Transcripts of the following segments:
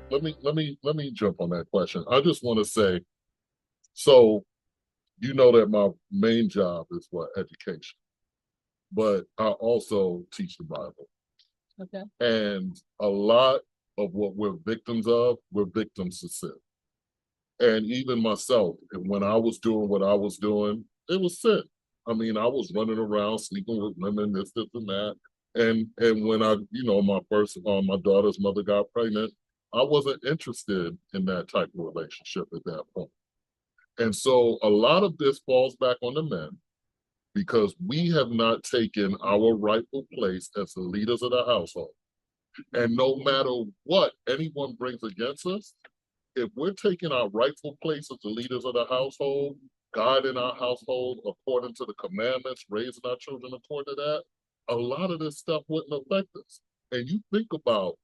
let me jump on that question. I just want to say, so you know that my main job is what education, but I also teach the Bible, Okay. and a lot of what we're victims of, we're victims to sin. And even myself, when I was doing what I was doing, it was sin. I mean, I was running around sleeping with women, this, and that. And when I, my daughter's mother got pregnant, I wasn't interested in that type of relationship at that point. And so a lot of this falls back on the men because we have not taken our rightful place as the leaders of the household. And no matter what anyone brings against us, if we're taking our rightful place as the leaders of the household, guiding our household according to the commandments, raising our children according to that, a lot of this stuff wouldn't affect us. And you think about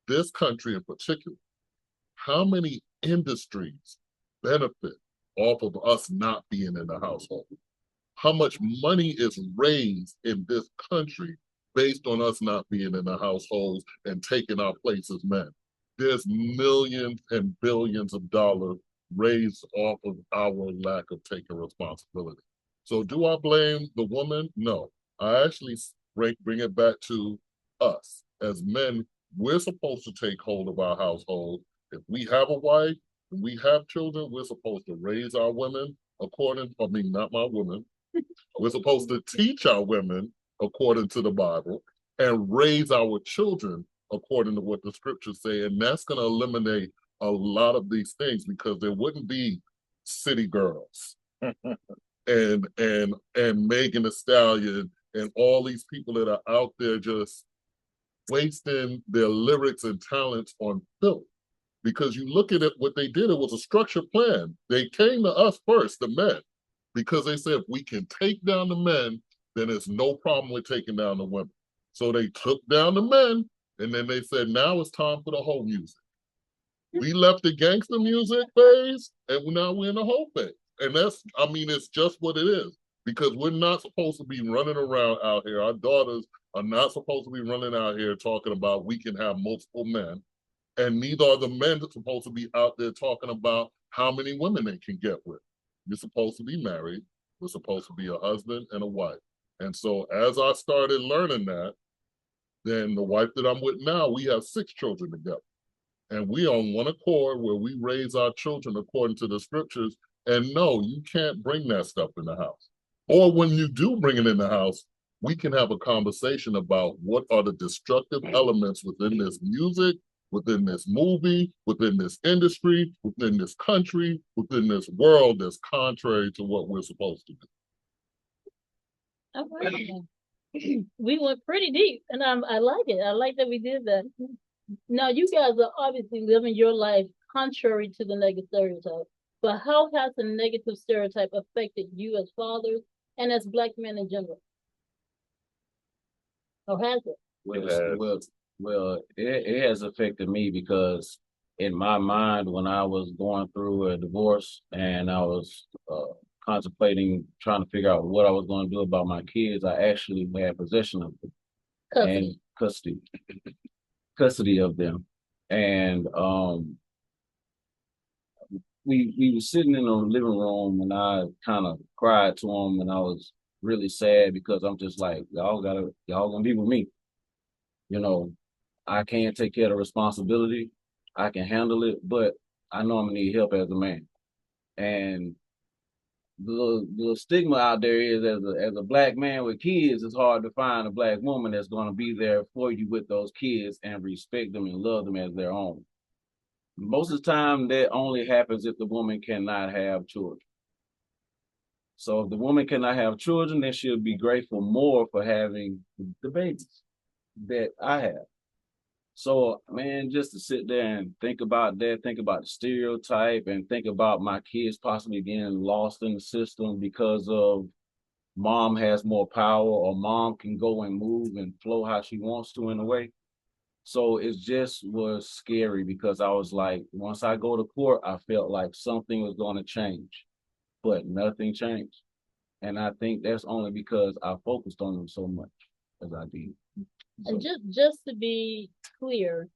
this country in particular, how many industries benefit off of us not being in the household? How much money is raised in this country based on us not being in the households and taking our place as men? There's millions and billions of dollars raised off of our lack of taking responsibility. So do I blame the woman? No. I actually bring it back to us. As men, we're supposed to take hold of our household. If we have a wife and we have children, we're supposed to raise our women not my women. We're supposed to teach our women according to the Bible and raise our children according to what the scriptures say. And that's going to eliminate a lot of these things because there wouldn't be city girls and Megan Thee Stallion and all these people that are out there just wasting their lyrics and talents on filth. Because you look at it, what they did, it was a structured plan. They came to us first, the men, because they said, if we can take down the men, then there's no problem with taking down the women. So they took down the men, and then they said, now it's time for the whole music. We left the gangster music phase, and now we're in the whole phase. And it's just what it is. Because we're not supposed to be running around out here. Our daughters are not supposed to be running out here talking about we can have multiple men. And neither are the men that are supposed to be out there talking about how many women they can get with. You're supposed to be married. We're supposed to be a husband and a wife. And so as I started learning that, then the wife that I'm with now, we have 6 children together. And we on one accord where we raise our children according to the scriptures. And no, you can't bring that stuff in the house. Or when you do bring it in the house, we can have a conversation about what are the destructive elements within this music, within this movie, within this industry, within this country, within this world that's contrary to what we're supposed to do. All right. We went pretty deep, and I like it. I like that we did that. Now, you guys are obviously living your life contrary to the negative stereotype. But how has the negative stereotype affected you as fathers and as Black men in general? Or has it? It has affected me because in my mind, when I was going through a divorce and I was contemplating trying to figure out what I was going to do about my kids, I actually had possession of them and custody of them. And we were sitting in the living room and I kind of cried to him and I was really sad because I'm just like, y'all gonna be with me. You know, I can't take care of the responsibility. I can handle it, but I know I'm gonna need help as a man. And the stigma out there is as a Black man with kids, it's hard to find a Black woman that's gonna be there for you with those kids and respect them and love them as their own. Most of the time, that only happens if the woman cannot have children. So if the woman cannot have children, then she'll be grateful more for having the babies that I have. So, man, just to sit there and think about that, think about the stereotype and think about my kids possibly getting lost in the system because of mom has more power or mom can go and move and flow how she wants to in a way. So it just was scary because I was like, once I go to court, I felt like something was going to change, but nothing changed. And I think that's only because I focused on them so much as I did. And just to be clear,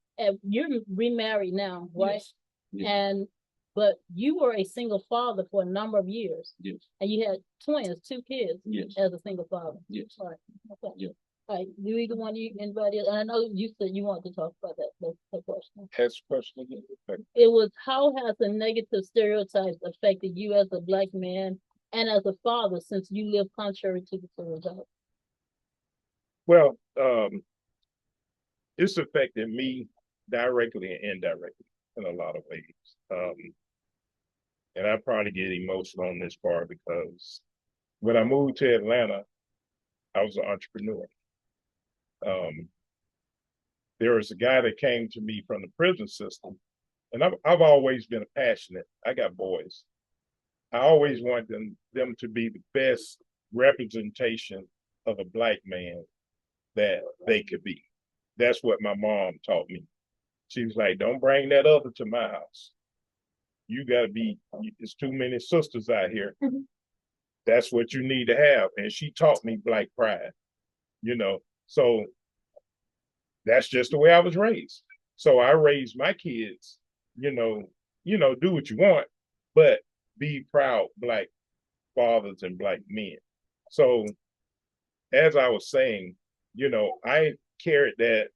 you're remarried now, right? Yes. Yes. And but you were a single father for a number of years. Yes. And you had twins, 2 kids. Yes. As a single father. Yes. All right. Okay. Yes. All right. Do either one of you, anybody else? And I know you said you wanted to talk about that. That's the question. Ask the question again. Okay. It was, how has the negative stereotypes affected you as a Black man and as a father since you live contrary to the stereotypes? Well, it's affected me directly and indirectly in a lot of ways. And I probably get emotional on this part because when I moved to Atlanta, I was an entrepreneur. There was a guy that came to me from the prison system, and I've always been passionate. I got boys. I always wanted them to be the best representation of a Black man that they could be. That's what my mom taught me. She was like, don't bring that other to my house. You got to be, there's too many sisters out here. Mm-hmm. That's what you need to have. And she taught me Black pride, so that's just the way I was raised. So I raised my kids, do what you want, but be proud Black fathers and Black men. So as I was saying, I carried that.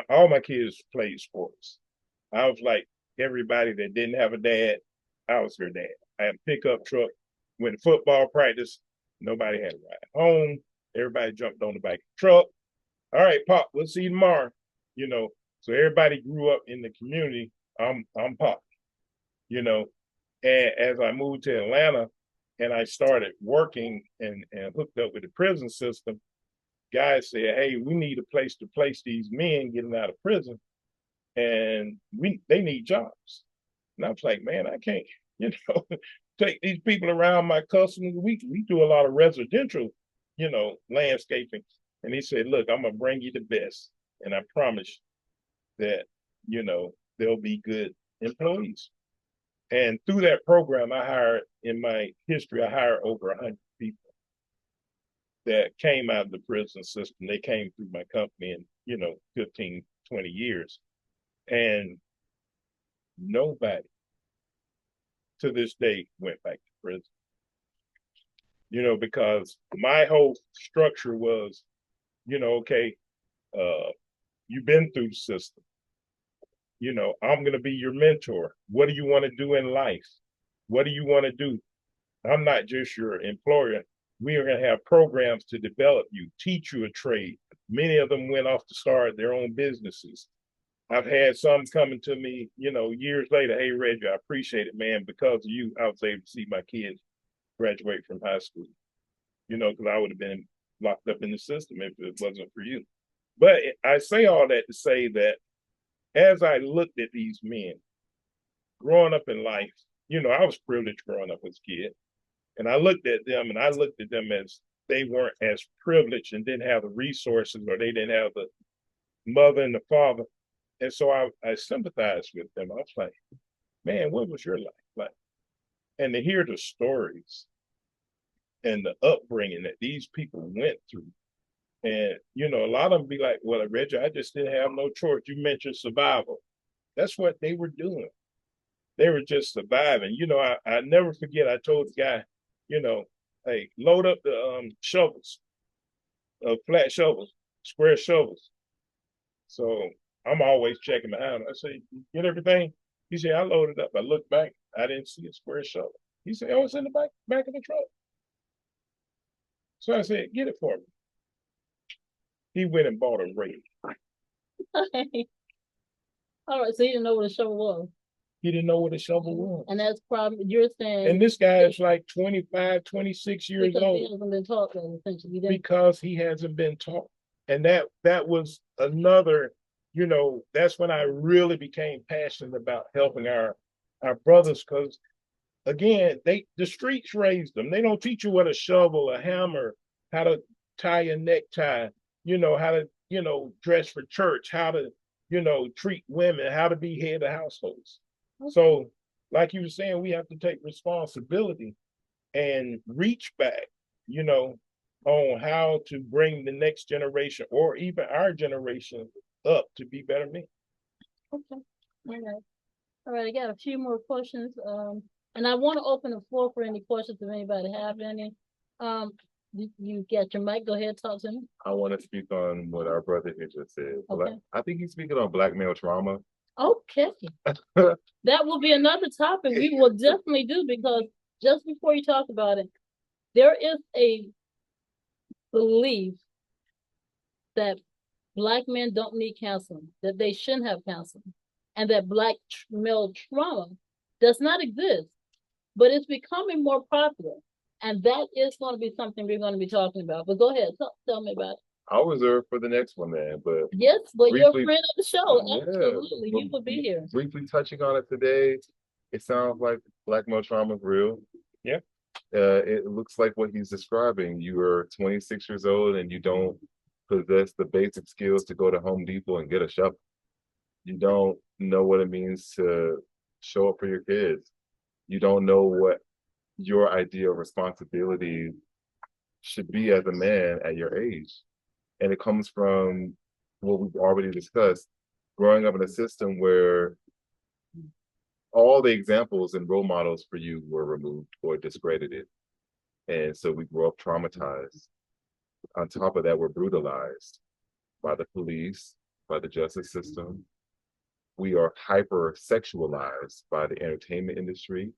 All my kids played sports. I was like everybody that didn't have a dad, I was their dad. I had a pickup truck. Went to football practice, nobody had a ride home. Everybody jumped on the back of the truck. All right, Pop, we'll see you tomorrow. So everybody grew up in the community. I'm Pop, And as I moved to Atlanta and I started working and hooked up with the prison system, guys said, hey, we need a place to place these men getting out of prison, and they need jobs. And I was like, man, I can't, take these people around my customers. We do a lot of residential, landscaping. And he said, look, I'm gonna bring you the best, and I promise that, they'll be good employees. And through that program, in my history, I hired over 100 people that came out of the prison system. They came through my company in, 15, 20 years. And nobody to this day went back to prison. Because my whole structure was, okay, you've been through the system. I'm going to be your mentor. What do you want to do in life? What do you want to do? I'm not just your employer. We are going to have programs to develop you, teach you a trade. Many of them went off to start their own businesses. I've had some coming to me, years later, hey, Reggie, I appreciate it, man. Because of you, I was able to see my kids graduate from high school, because I would have been locked up in the system if it wasn't for you. But I say all that to say that as I looked at these men growing up in life, I was privileged growing up as a kid. And I looked at them as they weren't as privileged and didn't have the resources, or they didn't have the mother and the father. And so I sympathized with them. I was like, man, what was your life like? And to hear the stories and the upbringing that these people went through. And, a lot of them be like, well, Reggie, I just didn't have no choice. You mentioned survival. That's what they were doing. They were just surviving. I never forget, I told the guy, hey, load up the shovels, flat shovels, square shovels. So I'm always checking behind him. I say, get everything? He said, I loaded up. I looked back. I didn't see a square shovel. He said, oh, it's in the back of the truck. So I said, get it for me. He went and bought a rake. All right, so you didn't know what a shovel was. He didn't know what a shovel was. And that's probably, you're saying. And this guy is like 25, 26 years old. He hasn't been taught that, essentially. Because he hasn't been taught. And that was another, that's when I really became passionate about helping our brothers, because again, the streets raised them. They don't teach you what a shovel, a hammer, how to tie a necktie, how to, dress for church, how to, treat women, how to be head of households. Okay. So like you were saying, we have to take responsibility and reach back, on how to bring the next generation or even our generation up to be better men. Okay. All right. All right. I got a few more questions. And I want to open the floor for any questions if anybody have any. You got your mic. Go ahead, talk to me. I want to speak on what our brother here just said. Okay. I think he's speaking on black male trauma. Okay. That will be another topic we will definitely do, because just before you talk about it, there is a belief that Black men don't need counseling, that they shouldn't have counseling, and that Black male trauma does not exist, but it's becoming more popular. And that is going to be something we're going to be talking about. But go ahead, tell me about it. I'll reserve for the next one, man. But yes, but you're a briefly, friend of the show. yeah, Absolutely, you will be here. Briefly touching on it today, it sounds like black male trauma is real. Yeah. It looks like what he's describing. You are 26 years old and you don't possess the basic skills to go to Home Depot and get a shovel. You don't know what it means to show up for your kids. You don't know what your idea of responsibility should be as a man at your age. And it comes from what we've already discussed, growing up in a system where all the examples and role models for you were removed or discredited. And so we grew up traumatized. On top of that, we're brutalized by the police, by the justice system. We are hyper sexualized by the entertainment industry.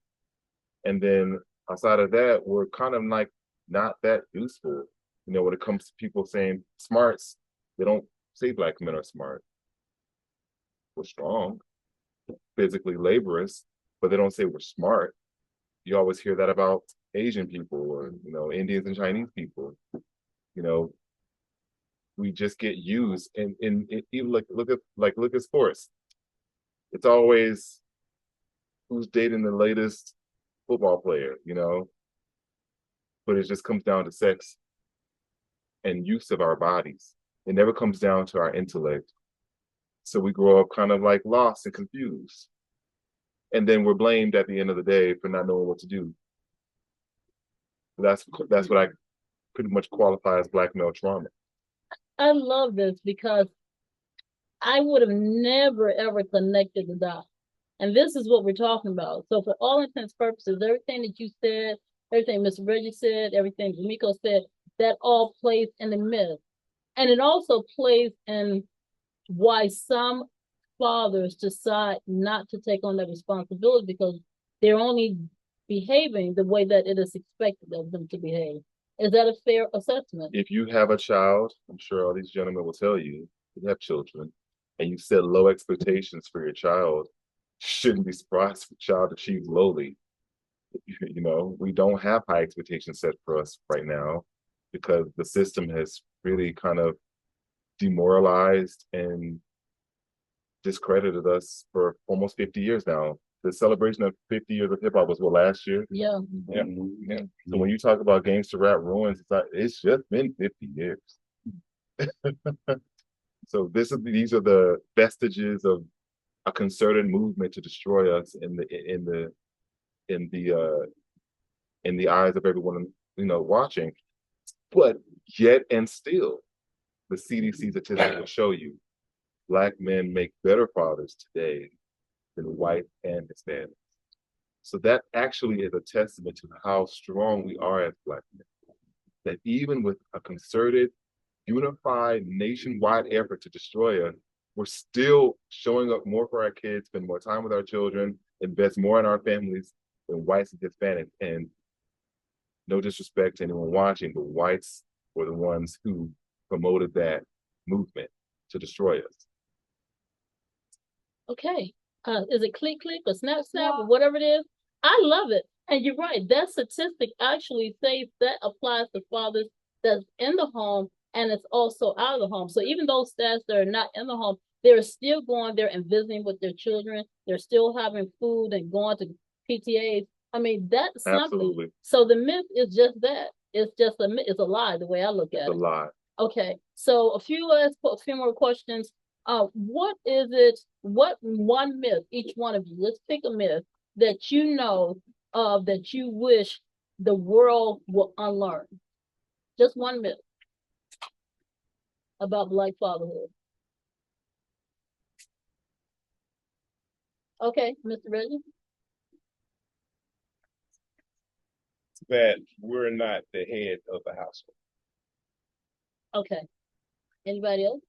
And then outside of that, we're kind of like not that useful. You know, when it comes to people saying smarts, they don't say black men are smart. We're strong, physically laborious, but they don't say we're smart. You always hear that about Asian people or, you know, Indians and Chinese people. You know, we just get used and even look at sports. It's always who's dating the latest football player, you know, but it just comes down to sex and use of our bodies. It never comes down to our intellect. So we grow up kind of like lost and confused. And then we're blamed at the end of the day for not knowing what to do. That's what I pretty much qualify as black male trauma. I love this because I would have never ever connected the dots. And this is what we're talking about. So for all intents and purposes, everything that you said, everything Mr. Reggie said, everything Jameco said, that all plays in the myth. And it also plays in why some fathers decide not to take on that responsibility, because they're only behaving the way that it is expected of them to behave. Is that a fair assessment? If you have a child, I'm sure all these gentlemen will tell you, you have children, and you set low expectations for your child, shouldn't be surprised if the child achieves lowly. You know, we don't have high expectations set for us right now because the system has really kind of demoralized and discredited us for almost 50 years now. The celebration of 50 years of hip hop was what, last year? Yeah. Yeah. Yeah. So when you talk about gangster rap ruins, it's just been 50 years. So these are the vestiges of a concerted movement to destroy us in the eyes of everyone, you know, watching. But yet and still, the CDC statistics will show you Black men make better fathers today than white and Hispanics. So that actually is a testament to how strong we are as Black men. That even with a concerted, unified, nationwide effort to destroy us, we're still showing up more for our kids, spend more time with our children, invest more in our families than whites and Hispanics. And no disrespect to anyone watching, but whites were the ones who promoted that movement to destroy us. Okay. Is it click click or snap snap or whatever it is? I love it. And you're right. That statistic actually says that applies to fathers that's in the home and it's also out of the home. So even those stats that are not in the home, they're still going there and visiting with their children. They're still having food and going to PTAs. I mean, that's something. Absolutely. So the myth is just that. It's just a myth. It's a lie the way I look at it. It's a lie. Okay. So a few more questions. What one myth, each one of you, let's pick a myth that you know of that you wish the world will unlearn. Just one myth about Black fatherhood. Okay, Mr. Reggie. That we're not the head of the household. Okay. Anybody else?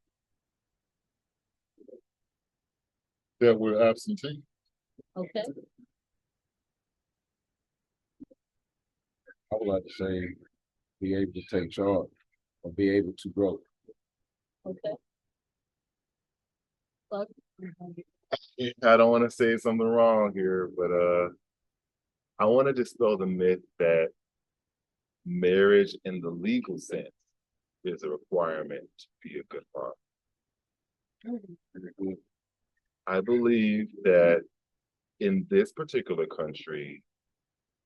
That we're absentee. Okay. I would like to say be able to take charge or be able to grow. Okay. Fuck. I don't want to say something wrong here, but I want to dispel the myth that marriage in the legal sense is a requirement to be a good father. I believe that in this particular country,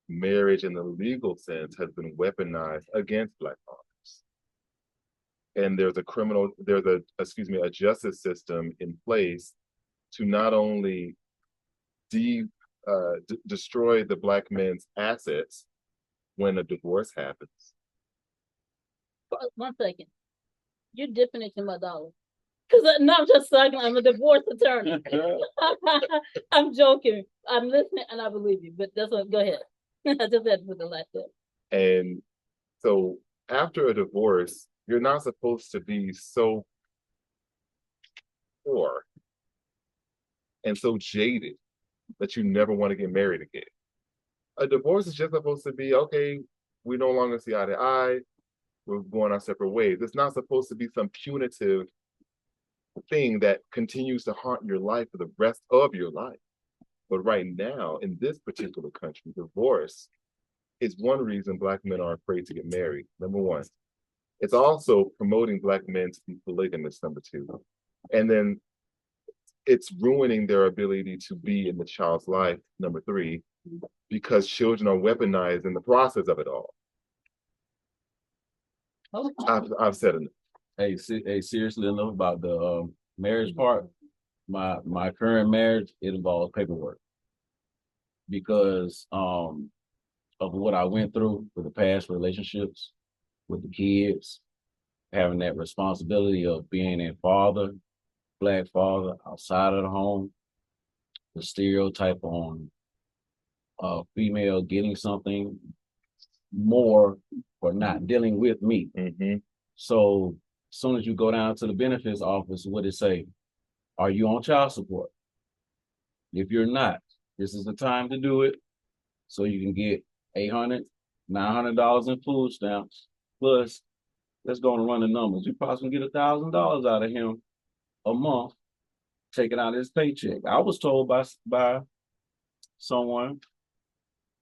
marriage in the legal sense has been weaponized against Black fathers. And there's a justice system in place to not only destroy the Black men's assets when a divorce happens. 1 second. You're dipping into my dollar. Because no, I'm just talking. I'm a divorce attorney. I'm joking. I'm listening and I believe you. But that's what. Go ahead. I just had to put the last there. And so after a divorce, you're not supposed to be so poor and so jaded that you never want to get married again. A divorce is just supposed to be, okay, we no longer see eye to eye, we're going our separate ways. It's not supposed to be some punitive thing that continues to haunt your life for the rest of your life. But right now, in this particular country, divorce is one reason Black men are afraid to get married, number one. It's also promoting Black men to be polygamous, number two. And then it's ruining their ability to be in the child's life, number three, because children are weaponized in the process of it all. I've said enough. Hey, seriously enough about the marriage part. My current marriage, it involves paperwork because of what I went through with the past relationships with the kids, having that responsibility of being a father, Black father outside of the home, the stereotype on a female getting something more or not dealing with me. Mm-hmm. So as soon as you go down to the benefits office, what it say? Are you on child support? If you're not, this is the time to do it. So you can get $800, $900 in food stamps. Plus, let's go and run the numbers. You probably can get $1,000 out of him a month, taking out his paycheck. I was told by someone,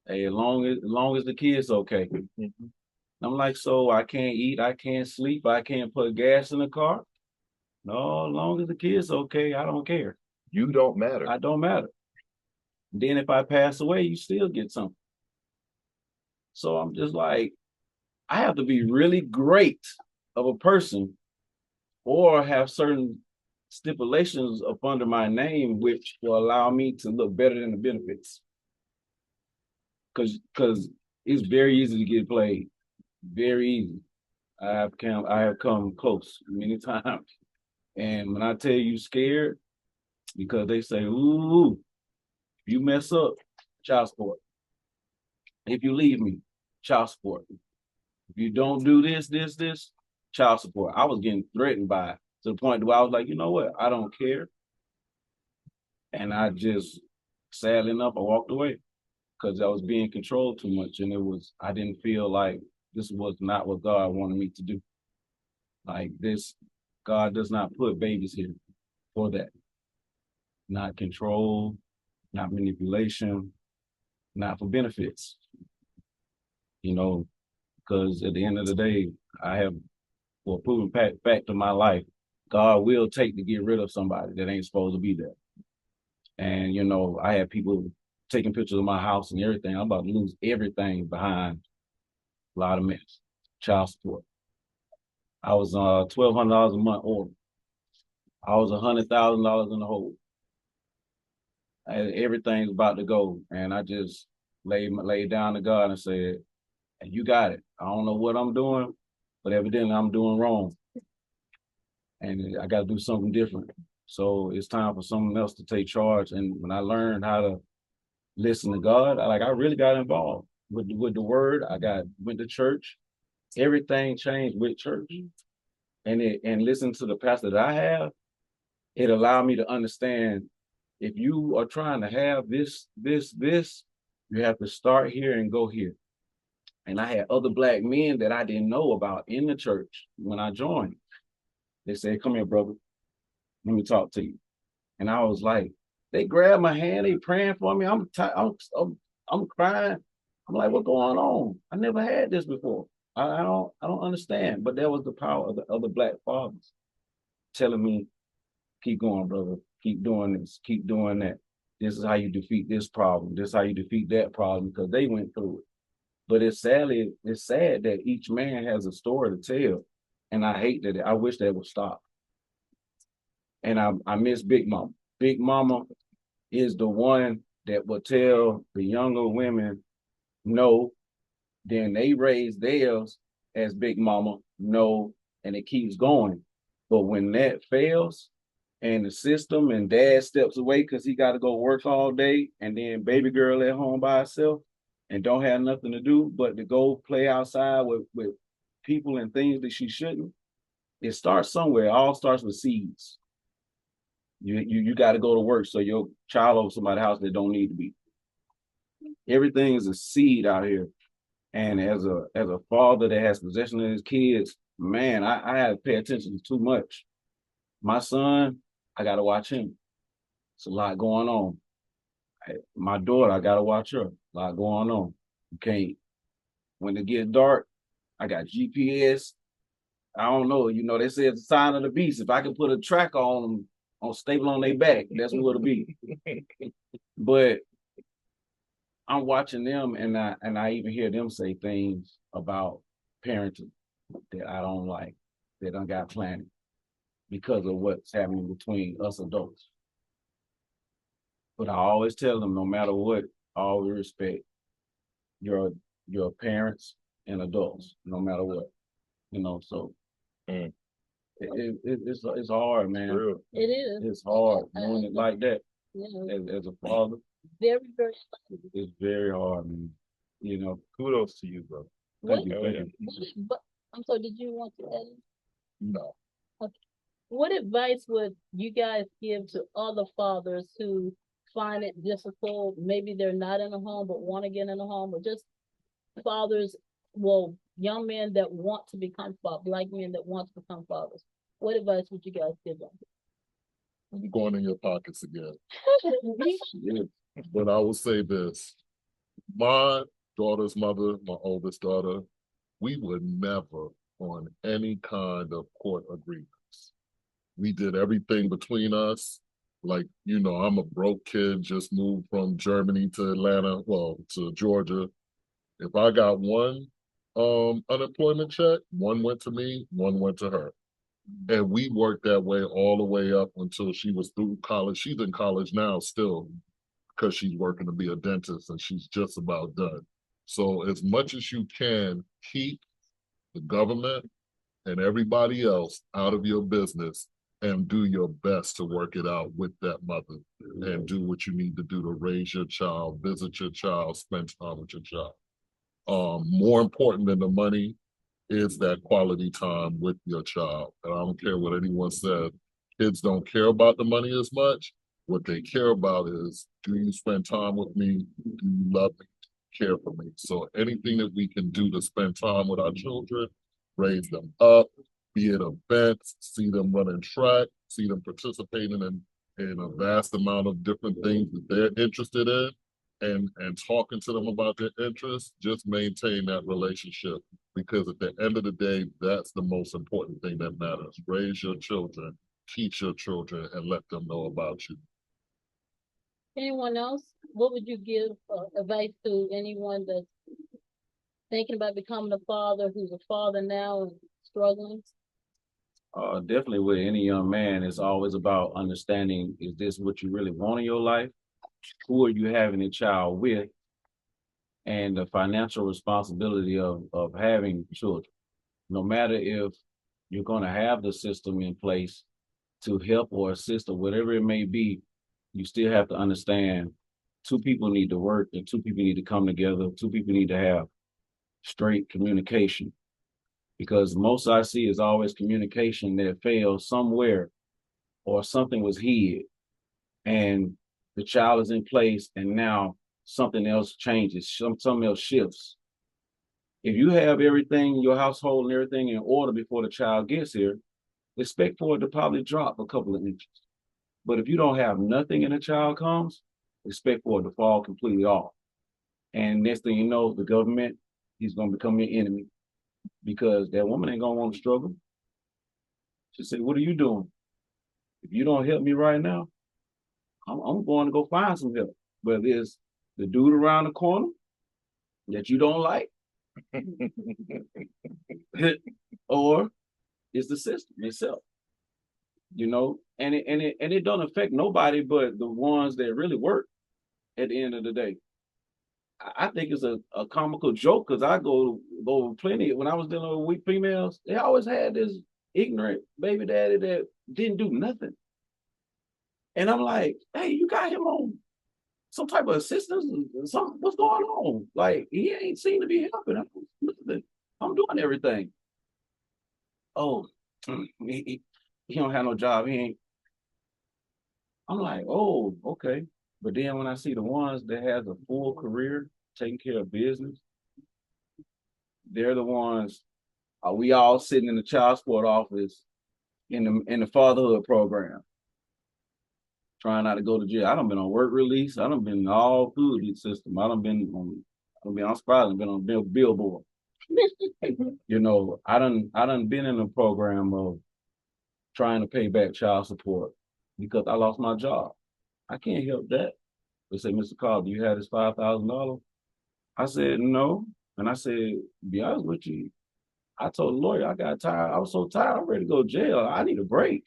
hey, as long as the kid's okay. Mm-hmm. I'm like, so I can't eat, I can't sleep, I can't put gas in the car. No, as long as the kid's okay, I don't care. You don't matter. I don't matter. Then if I pass away, you still get something. So I'm just like, I have to be really great of a person or have certain stipulations up under my name, which will allow me to look better than the benefits. Because it's very easy to get played. Very easy. I have come close many times. And when I tell you scared, because they say, ooh, if you mess up, child support. If you leave me, child support. If you don't do this, child support. I was getting threatened by it to the point where I was like, you know what? I don't care. And I just, sadly enough, I walked away because I was being controlled too much. And I didn't feel like this was not what God wanted me to do. Like this, God does not put babies here for that. Not control, not manipulation, not for benefits. You know, because at the end of the day, I have, for a proven fact of my life, God will take to get rid of somebody that ain't supposed to be there. And, you know, I have people taking pictures of my house and everything. I'm about to lose everything behind a lot of mess. Child support. I was $1,200 a month over. I was $100,000 in the hole. Everything's about to go. And I just laid down to God and said, and you got it. I don't know what I'm doing, but evidently I'm doing wrong. And I got to do something different. So it's time for someone else to take charge. And when I learned how to listen to God, I really got involved with the word. Went to church. Everything changed with church. And listen to the pastor that I have, it allowed me to understand if you are trying to have this, you have to start here and go here. And I had other Black men that I didn't know about in the church when I joined. They said, "Come here, brother. Let me talk to you." And I was like, they grabbed my hand, they praying for me. I'm crying. I'm like, what's going on? I never had this before. I don't understand. But there was the power of the other Black fathers telling me, keep going, brother. Keep doing this. Keep doing that. This is how you defeat this problem. This is how you defeat that problem, because they went through it. But it's sad that each man has a story to tell. And I hate that. I wish that would stop. And I miss Big Mama. Big Mama is the one that will tell the younger women no, then they raise theirs as Big Mama, no, and it keeps going. But when that fails and the system and dad steps away because he got to go work all day, and then baby girl at home by herself and don't have nothing to do but to go play outside with people and things that she shouldn't, it starts somewhere. It all starts with seeds. You got to go to work so your child over somebody's house that don't need to be. Everything is a seed out here. And as a father that has possession of his kids, man, I had to pay attention to too much. My son, I got to watch him. It's a lot going on. My daughter, I got to watch her. A lot going on. You can't. When it gets dark, I got GPS. I don't know. They say it's a sign of the beast. If I can put a track on them, on staple on their back, that's what it'll be. But I'm watching them, and I even hear them say things about parenting that I don't like, that I got planted because of what's happening between us adults. But I always tell them, no matter what, always respect your parents and adults, no matter what. So it's hard, man. Real. It is. It's hard doing it like that. As a father, very, very. it's very hard, man. Kudos to you, bro. Thank you. But I'm sorry, did you want to add? No. Okay. What advice would you guys give to other fathers who find it difficult? Maybe they're not in a home but want to get in a home, or just fathers, young men that want to become fathers, Black men that want to become fathers. What advice would you guys give them? I'm going in your pockets again. But I will say this. My daughter's mother, my oldest daughter, we were never on any kind of court agreements. We did everything between us. Like, I'm a broke kid, just moved from Germany to Atlanta, to Georgia. If I got one unemployment check, one went to me, one went to her. And we worked that way all the way up until she was through college. She's in college now still, because she's working to be a dentist, and she's just about done. So as much as you can, keep the government and everybody else out of your business and do your best to work it out with that mother and do what you need to do to raise your child, visit your child, spend time with your child. More important than the money is that quality time with your child. And I don't care what anyone said. Kids don't care about the money as much. What they care about is, do you spend time with me? Do you love me? Care for me? So anything that we can do to spend time with our children, raise them up, be at events, see them running track, see them participating in a vast amount of different things that they're interested in, and talking to them about their interests, just maintain that relationship. Because at the end of the day, that's the most important thing that matters. Raise your children, teach your children, and let them know about you. Anyone else? What would you give advice to anyone that's thinking about becoming a father, who's a father now and struggling? Definitely with any young man, it's always about understanding, is this what you really want in your life? Who are you having a child with? And the financial responsibility of having children. No matter if you're going to have the system in place to help or assist or whatever it may be, you still have to understand two people need to work and two people need to come together. Two people need to have straight communication, because most I see is always communication that fails somewhere or something was hid and the child is in place and now something else changes, something else shifts. If you have everything in your household and everything in order before the child gets here, expect for it to probably drop a couple of inches. But if you don't have nothing and a child comes, expect for it to fall completely off. And next thing you know, the government is going to become your enemy, because that woman ain't going to want to struggle. She said, what are you doing? If you don't help me right now, I'm going to go find some help. Whether it's the dude around the corner that you don't like, or it's the system itself. You know, and it don't affect nobody but the ones that really work at the end of the day. I think it's a comical joke, because I go over plenty. When I was dealing with weak females, they always had this ignorant baby daddy that didn't do nothing. And I'm like, hey, you got him on some type of assistance? What's going on? Like, he ain't seem to be helping. I'm doing everything. Oh, he don't have no job. He ain't. I'm like, oh, okay. But then when I see the ones that has a full career, taking care of business, they're the ones. We all sitting in the child support office in the fatherhood program, trying not to go to jail. I done been on work release. I done been all through the system. I'm surprised. I've been on billboard. You know, I done been in a program of trying to pay back child support because I lost my job. I can't help that. They say, Mr. Cobb, do you have this $5,000? I said, no. And I said, to be honest with you, I told the lawyer I got tired. I was so tired, I'm ready to go to jail. I need a break.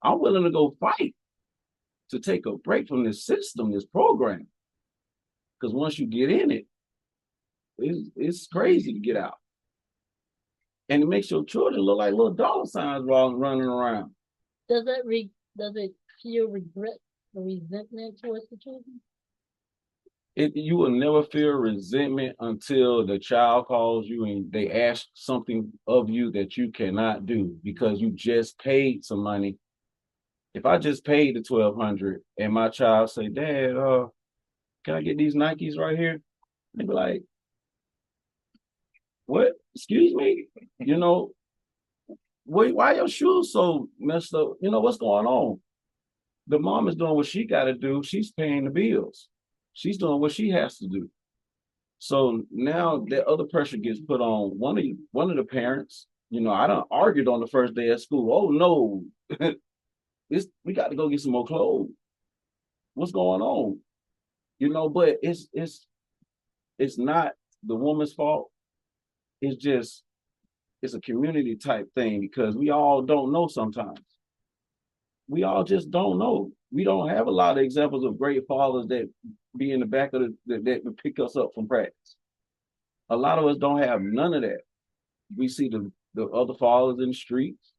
I'm willing to go fight to take a break from this system, this program. Because once you get in it, it's crazy to get out. And it makes your children look like little dollar signs running around. Does it feel regret or resentment towards the children? You will never feel resentment until the child calls you and they ask something of you that you cannot do because you just paid some money. If I just paid the $1,200 and my child say, Dad, can I get these Nikes right here? They be like, what? Excuse me? You know, why your shoes so messed up? You know, what's going on? The mom is doing what she got to do. She's paying the bills. She's doing what she has to do. So now that other pressure gets put on one of the parents. You know, I done argued on the first day of school. Oh no, we got to go get some more clothes. What's going on? You know, but it's not the woman's fault. It's a community type thing because we all don't know sometimes. We all just don't know. We don't have a lot of examples of great fathers that be in the back of that pick us up from practice. A lot of us don't have none of that. We see the other fathers in the streets.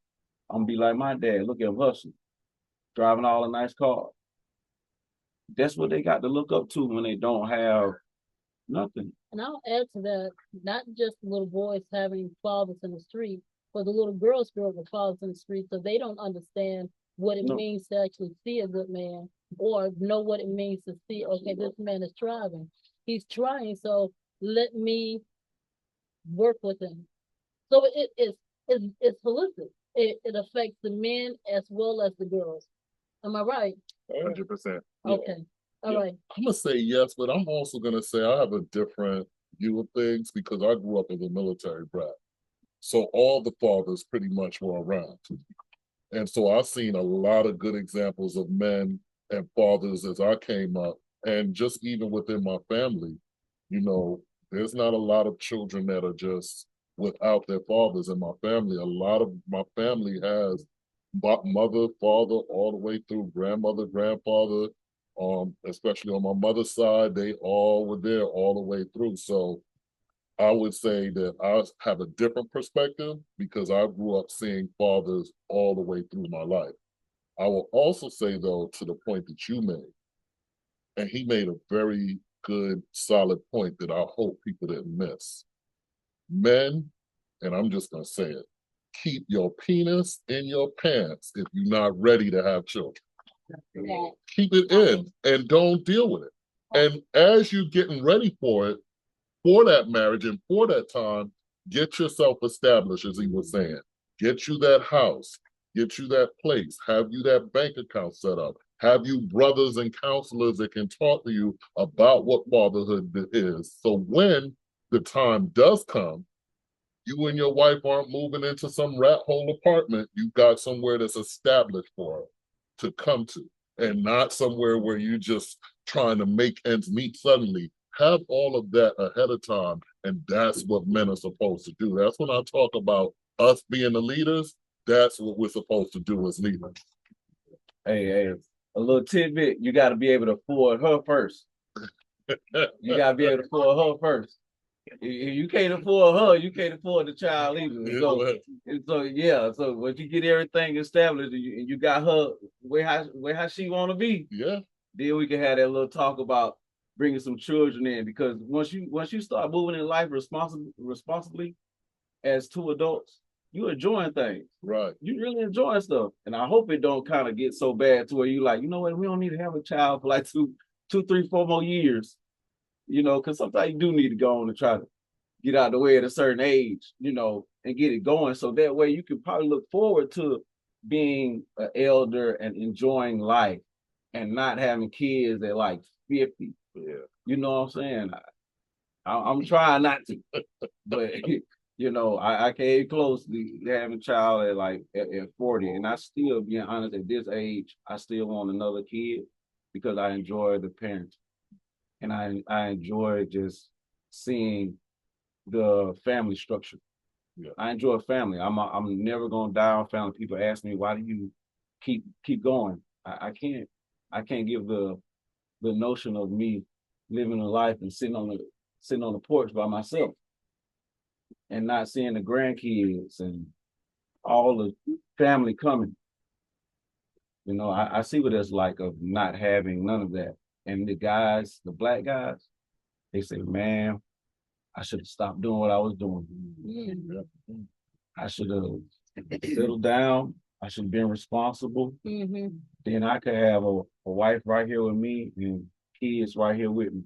I'm gonna be like my dad. Look at him hustling, driving all the nice cars. That's what they got to look up to when they don't have nothing. And I'll add to that, not just the little boys having fathers in the street, but the little girls grow up with fathers in the street, so they don't understand what it means to actually see a good man or know what it means to see, okay, this man is trying. He's trying, so let me work with him. So it's holistic. It affects the men as well as the girls. Am I right? 100%. Okay. All right. I'm gonna say yes, but I'm also gonna say I have a different view of things because I grew up as a military brat. So all the fathers pretty much were around. And so I've seen a lot of good examples of men and fathers as I came up. And just even within my family, you know, there's not a lot of children that are just without their fathers in my family. A lot of my family has mother, father, all the way through grandmother, grandfather, especially on my mother's side, they all were there all the way through. So I would say that I have a different perspective because I grew up seeing fathers all the way through my life. I will also say, though, to the point that you made, and he made a very good, solid point that I hope people didn't miss. Men, and I'm just going to say it, keep your penis in your pants if you're not ready to have children. Yeah. Keep it in and don't deal with it. And as you're getting ready for it, for that marriage and for that time, get yourself established, as he was saying. Get you that house, get you that place, have you that bank account set up, have you brothers and counselors that can talk to you about what fatherhood is. So when the time does come, you and your wife aren't moving into some rat hole apartment. You've got somewhere that's established for her to come to, and not somewhere where you just trying to make ends meet suddenly. Have all of that ahead of time, and that's what men are supposed to do. That's when I talk about us being the leaders. That's what we're supposed to do as leaders. Hey, a little tidbit, you got to be able to afford her first. You got to be able to afford her first. If you can't afford her, you can't afford the child either. So once you get everything established and you got her where how she want to be, yeah, then we can have that little talk about bringing some children in. Because once you start moving in life responsibly as two adults, you enjoying things. right. You really enjoying stuff. And I hope it don't kind of get so bad to where you like, you know what, we don't need to have a child for like two, 3, 4 more years. You know, because sometimes you do need to go on and try to get out of the way at a certain age, you know, and get it going. So that way you can probably look forward to being an elder and enjoying life and not having kids at like 50. Yeah. You know what I'm saying? I'm trying not to, but you know, I came close to having a child at like at 40, and I still, being honest, at this age, I still want another kid because I enjoy the parents, and I enjoy just seeing the family structure. Yeah. I enjoy family. I'm never gonna die on family. People ask me, why do you keep going? I can't give the notion of me living a life and sitting on the porch by myself and not seeing the grandkids and all the family coming. You know, I see what it's like of not having none of that. And the guys, the black guys, they say, man, I should have stopped doing what I was doing. Mm-hmm. I should have settled down. I should have been responsible. Mm-hmm. Then I could have a wife right here with me and kids right here with me.